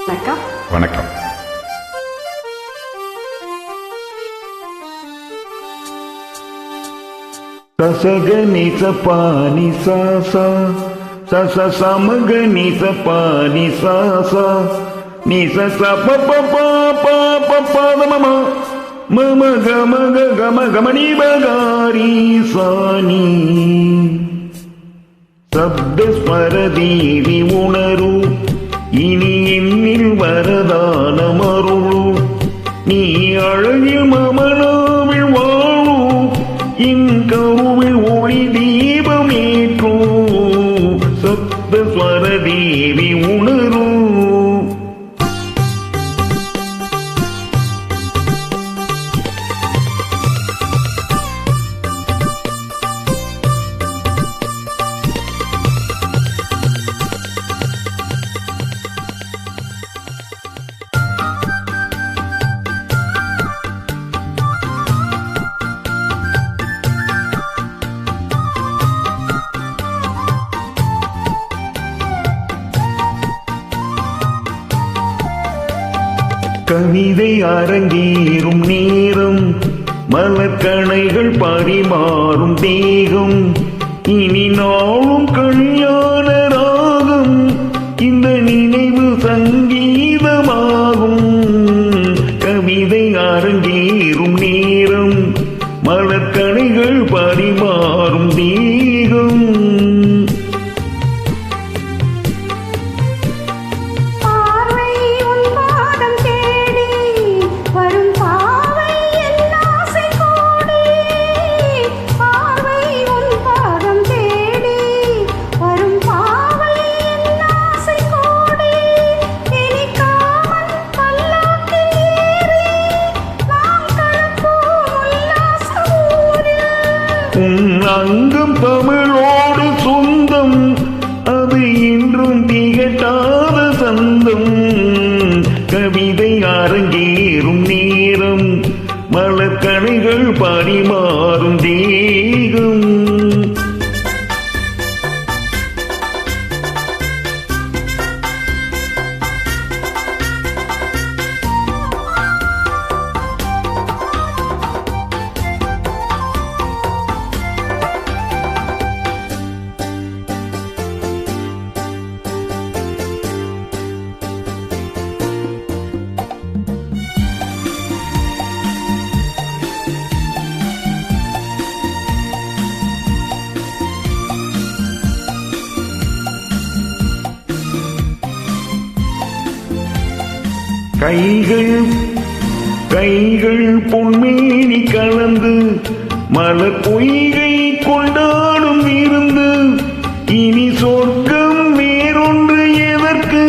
வணக்கம். வணக்கம். சசகனி சப்பானி சாசா சச சமகனி சப்பானி சாசா நீ சச பம மம கமக கம கமணி பகாரி சாணி சப்தஸ்வரதேவி உணரு இனி என்னில் வரதான மருளு நீ அழகில் மமனாவில் வாழு என் கருவில் ஒளி தீபமேற்றோ சப்தஸ்வரதேவி உணரு. கவிதை அரங்கேறும் நேரம் மலக்கணைகள் பரிமாறும் தேகம் இனி நாளும் கல்யாண ராகம் இந்த நினைவு சங்கீதமாகும். கவிதை அரங்கேறும் நேரம் மலக்கணைகள் பரிமாறும் தேகம் அங்கம் தமிழோடு சொந்தம் அது இன்றும் திகட்டாத சந்தம். கவிதை அரங்கேறும் நேரம் மலக்கணைகள் பரிமாறும் தேகம். கைகள் பொன்மேனி கலந்து மலர் பொய்கை கொண்டாடும் இருந்து இனி சொர்க்கம் வேறொன்று எதற்கு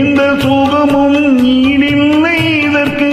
எந்த சுகமும் ஈடில்லை இதற்கு.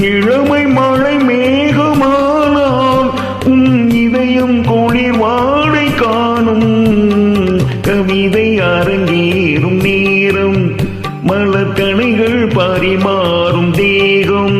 இளமை மழை மேகமானால் உன் இதயம் குளிர் வாடை காணும். கவிதை அரங்கேறும் நேரம் மலர்கணைகள் பரிமாறும் தேகம்.